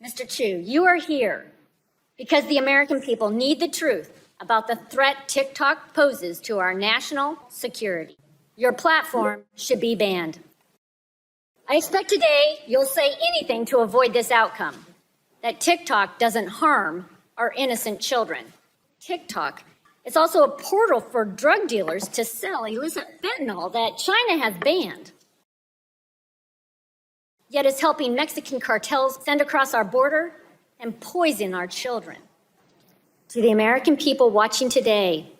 Mr. Chu, you are here because the American people need the truth about the threat TikTok poses to our national security. Your platform should be banned. I expect today you'll say anything to avoid this outcome, that TikTok doesn't harm our innocent children. TikTok is also a portal for drug dealers to sell illicit fentanyl that China has banned. Yet it's helping Mexican cartels send across our border and poison our children. To the American people watching today,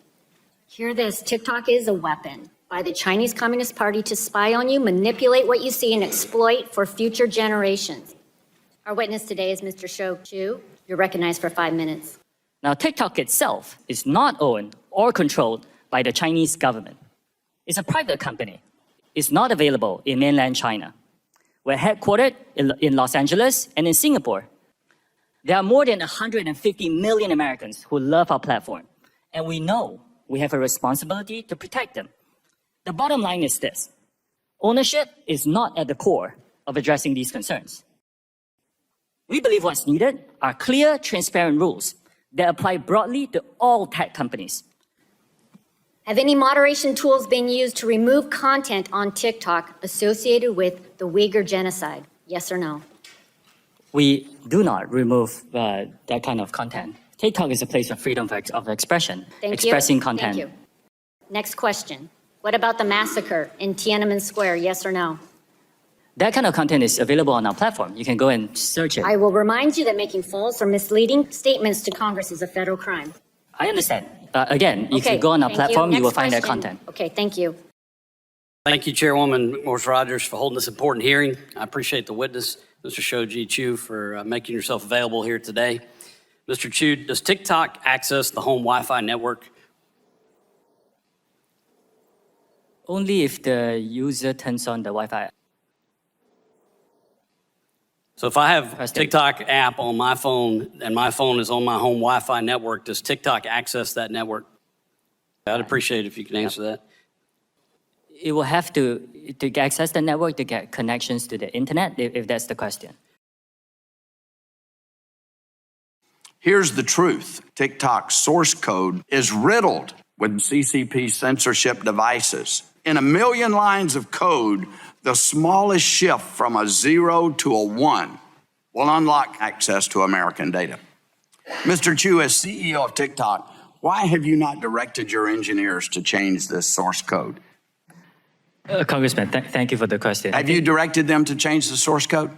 hear this: TikTok is a weapon by the Chinese Communist Party to spy on you, manipulate what you see, and exploit for future generations. Our witness today is Mr. Shou Chu. You're recognized for 5 minutes. Now, TikTok itself is not owned or controlled by the Chinese government. It's a private company. It's not available in mainland China. We're headquartered in Los Angeles and in Singapore. There are more than 150 million Americans who love our platform, and we know we have a responsibility to protect them. The bottom line is this: ownership is not at the core of addressing these concerns. We believe what's needed are clear, transparent rules that apply broadly to all tech companies. Have any moderation tools been used to remove content on TikTok associated with the Uyghur genocide? Yes or no? We do not remove that kind of content. TikTok is a place of freedom of expression, expressing content. Thank you. Next question. What about the massacre in Tiananmen Square? Yes or no? That kind of content is available on our platform. You can go and search it. I will remind you that making false or misleading statements to Congress is a federal crime. I understand. Again, if you go on our platform, you will find that content. Okay, thank you. Thank you, Chairwoman Morris Rogers, for holding this important hearing. I appreciate the witness, Mr. Shou Chu, for making yourself available here today. Mr. Chu, does TikTok access the home Wi-Fi network? Only if the user turns on the Wi-Fi. So if I have a TikTok app on my phone and my phone is on my home Wi-Fi network, does TikTok access that network? I'd appreciate it if you could answer that. It will have to access the network to get connections to the internet, if that's the question. Here's the truth. TikTok's source code is riddled with CCP censorship devices. In 1 million lines of code, the smallest shift from a 0 to a 1 will unlock access to American data. Mr. Chu, as CEO of TikTok, why have you not directed your engineers to change this source code? Congressman, thank you for the question. Have you directed them to change the source code?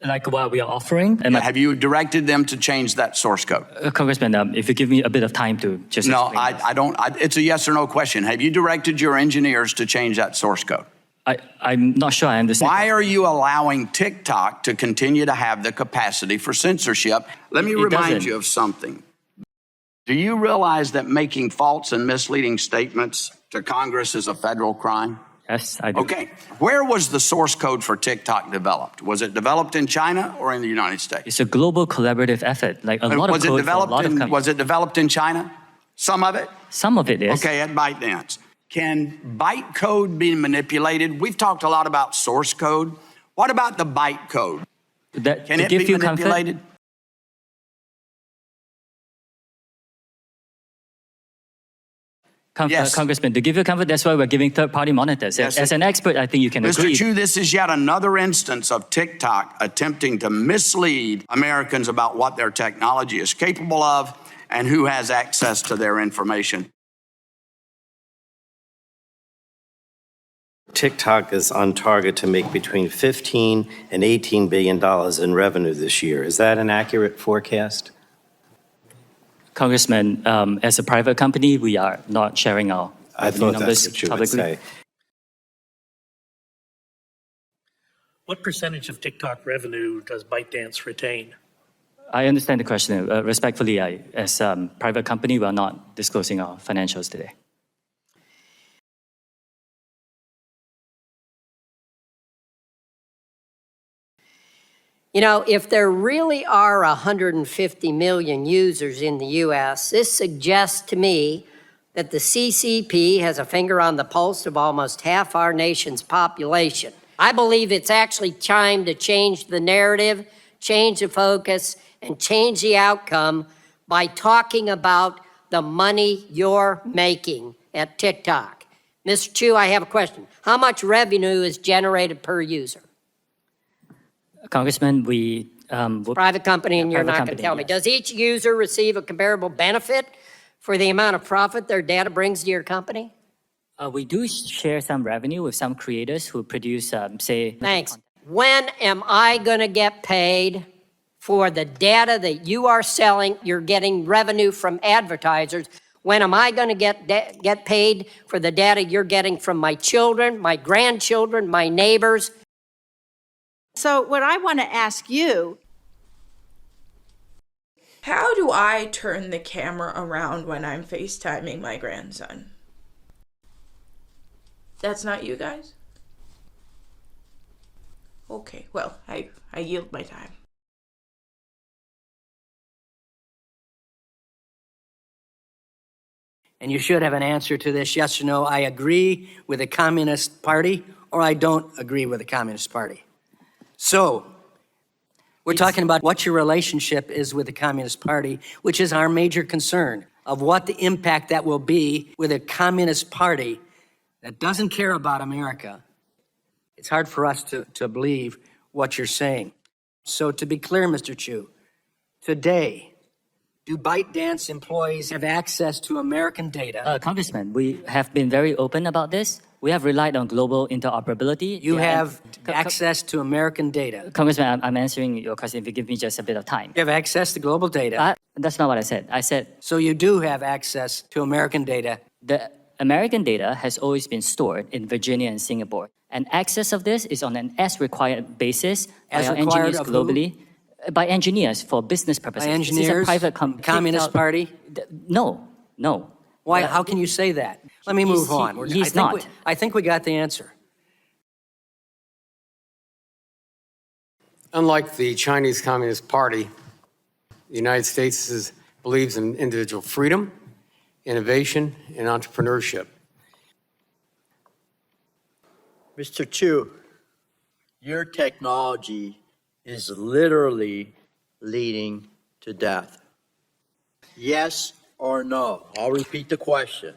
Like what we are offering? Have you directed them to change that source code? Congressman, if you give me a bit of time to just No, I don't. It's a yes or no question. Have you directed your engineers to change that source code? I'm not sure I understand. Why are you allowing TikTok to continue to have the capacity for censorship? Let me remind you of something. Do you realize that making false and misleading statements to Congress is a federal crime? Yes, I do. Okay. Where was the source code for TikTok developed? Was it developed in China or in the United States? It's a global collaborative effort. Like a lot of code for a lot of companies. Was it developed in China? Some of it? Some of it is. Okay, at ByteDance. Can bytecode be manipulated? We've talked a lot about source code. What about the bytecode? Can it be manipulated? Yes. Congressman, to give you comfort, that's why we're giving third-party monitors. Yes, as an expert, I think you can agree. Mr. Chu, this is yet another instance of TikTok attempting to mislead Americans about what their technology is capable of and who has access to their information. TikTok is on target to make between $15 and $18 billion in revenue this year. Is that an accurate forecast? Congressman, as a private company, we are not sharing our revenue numbers publicly. What percentage of TikTok revenue does ByteDance retain? I understand the question. Respectfully, as a private company, we are not disclosing our financials today. You know, if there really are 150 million users in the U.S., this suggests to me that the CCP has a finger on the pulse of almost half our nation's population. I believe it's actually time to change the narrative, change the focus, and change the outcome by talking about the money you're making at TikTok. Mr. Chu, I have a question. How much revenue is generated per user? Congressman, we Private company, and you're private not going company, to tell me. yes. Does each user receive a comparable benefit for the amount of profit their data brings to your company? we do share some revenue with some creators who produce, say. Thanks. When am I going to get paid for the data that you are selling? You're getting revenue from advertisers. When am I going to get paid for the data you're getting from my children, my grandchildren, my neighbors? So what I want to ask you, How do I turn the camera around when I'm FaceTiming my grandson? That's not you guys? Okay, well, I yield my time. And you should have an answer to this, yes or no. I agree with the Communist Party, or I don't agree with the Communist Party. So, we're talking about what your relationship is with the Communist Party, which is our major concern of what the impact that will be with a Communist Party that doesn't care about America. It's hard for us to believe what you're saying. So to be clear, Mr. Chu, today, do ByteDance employees have access to American data? Congressman, we have been very open about this. We have relied on global interoperability. You Yeah, have access to American data. Congressman, I'm answering your question if you give me just a bit of time. You have access to global data. That's not what I said. I said So you do have access to American data. the American data has always been stored in Virginia and Singapore. And access of this is on an as-required basis As by our required engineers of who? globally. By engineers for business purposes. By This is a engineers? private Communist Party? No, no. Why? How can you say that? Let me move on. He's I think we got the answer. Unlike the Chinese Communist Party, the United States believes in individual freedom, innovation, and entrepreneurship. Mr. Chu, your technology is literally leading to death. Yes or no? I'll repeat the question.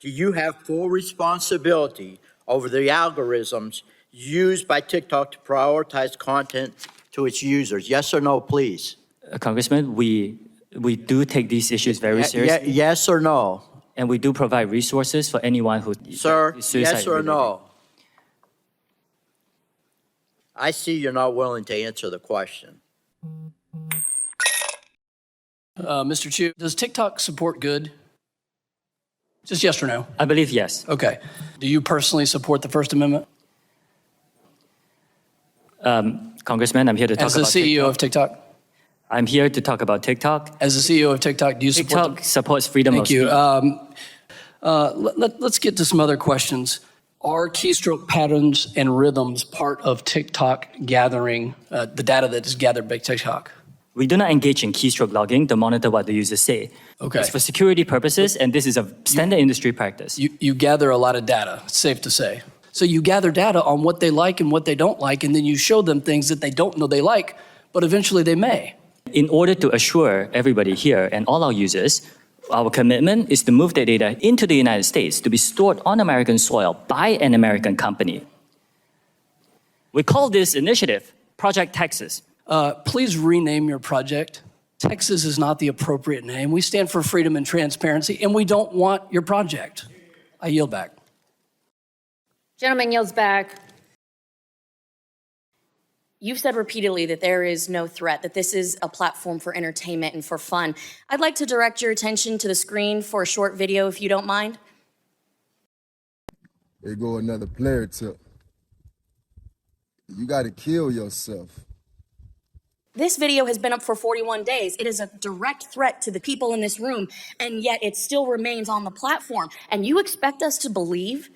Do you have full responsibility over the algorithms used by TikTok to prioritize content to its users? Yes or no, please? Congressman, we do take these issues very seriously. Yes or no? And we do provide resources for anyone who Sir, is suicide yes or related. no? I see you're not willing to answer the question. Mr. Chu, does TikTok support good? Just yes or no? I believe yes. Okay. Do you personally support the First Amendment? Congressman, I'm here to talk As the about CEO TikTok. of TikTok? I'm here to talk about TikTok. As the CEO of TikTok, do you support TikTok supports freedom of Thank you. speech. Let's get to some other questions. Are keystroke patterns and rhythms part of TikTok gathering, the data that is gathered by TikTok? We do not engage in keystroke logging to monitor what the users say. Okay. It's for security purposes, and this is a standard industry practice. You gather a lot of data, it's safe to say. So you gather data on what they like and what they don't like, and then you show them things that they don't know they like, but eventually they may. In order to assure everybody here and all our users, our commitment is to move the data into the United States to be stored on American soil by an American company. We call this initiative Project Texas. Please rename your project. Texas is not the appropriate name. We stand for freedom and transparency, and we don't want your project. I yield back. Gentleman yields back. You've said repeatedly that there is no threat, that this is a platform for entertainment and for fun. I'd like to direct your attention to the screen for a short video, if you don't mind. There go another player tip. You got to kill yourself. This video has been up for 41 days. It is a direct threat to the people in this room, and yet it still remains on the platform. And you expect us to believe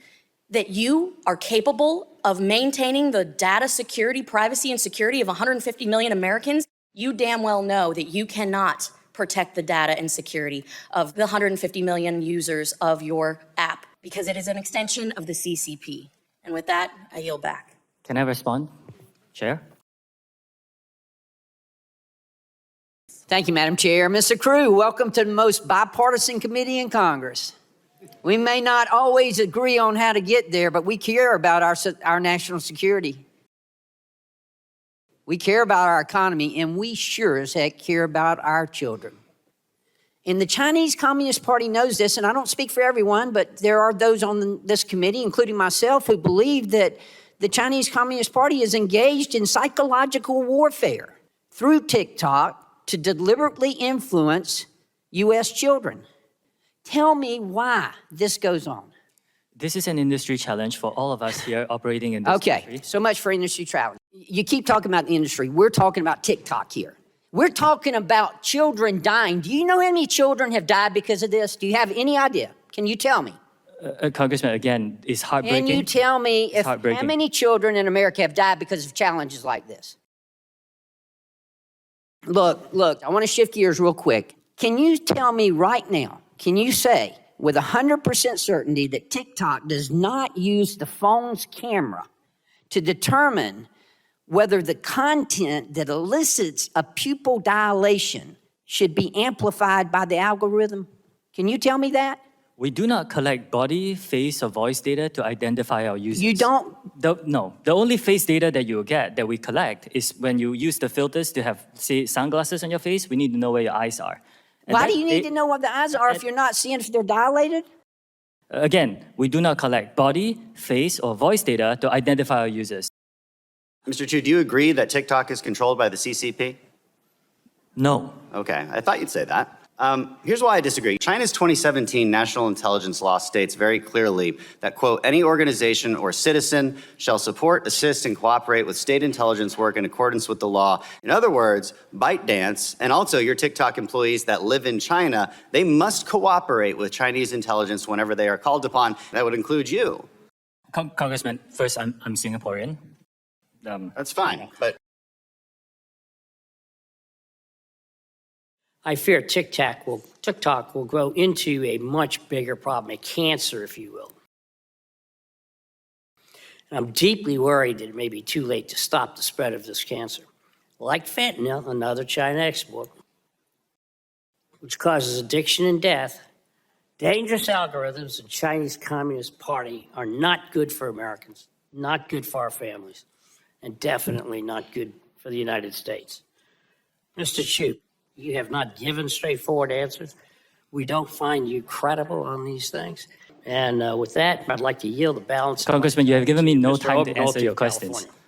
that you are capable of maintaining the data security, privacy, and security of 150 million Americans? You damn well know that you cannot protect the data and security of the 150 million users of your app, because it is an extension of the CCP. And with that, I yield back. Can I respond, Chair? Thank you, Madam Chair. Mr. Crew, welcome to the most bipartisan committee in Congress. We may not always agree on how to get there, but we care about our national security. We care about our economy, and we sure as heck care about our children. And the Chinese Communist Party knows this, and I don't speak for everyone, but there are those on this committee, including myself, who believe that the Chinese Communist Party is engaged in psychological warfare through TikTok to deliberately influence U.S. children. Tell me why this goes on. This is an industry challenge for all of us here operating in this Okay, so much for industry travel. You keep talking about the industry. We're talking about TikTok here. We're talking about children dying. Do you know how many children have died because of this? Do you have any idea? Can you tell me? Congressman, again, it's heartbreaking. Can you tell me how many children in America have died because of challenges like this? Look, I want to shift gears real quick. Can you tell me right now, can you say with 100% certainty that TikTok does not use the phone's camera to determine whether the content that elicits a pupil dilation should be amplified by the algorithm? Can you tell me that? We do not collect body, face, or voice data to identify our users. You don't? No. The only face data that you get, that we collect, is when you use the filters to have, say, sunglasses on your face, we need to know where your eyes are. And why do you need to know what the eyes are if you're not seeing if they're dilated? Again, we do not collect body, face, or voice data to identify our users. Mr. Chu, do you agree that TikTok is controlled by the CCP? No. Okay, I thought you'd say that. Here's why I disagree. China's 2017 national intelligence law states very clearly that, quote, any organization or citizen shall support, assist, and cooperate with state intelligence work in accordance with the law. In other words, ByteDance and also your TikTok employees that live in China, they must cooperate with Chinese intelligence whenever they are called upon. That would include you. Congressman, first, I'm Singaporean. That's fine, but I fear TikTok will grow into a much bigger problem, a cancer, if you will. And I'm deeply worried that it may be too late to stop the spread of this cancer. Like fentanyl, another China export, which causes addiction and death, dangerous algorithms in Chinese Communist Party are not good for Americans, not good for our families, and definitely not good for the United States. Mr. Chu, you have not given straightforward answers. We don't find you credible on these things. And with that, I'd like to yield the balance. Congressman, you have given me no Mr. time to Ogden answer your of questions. California.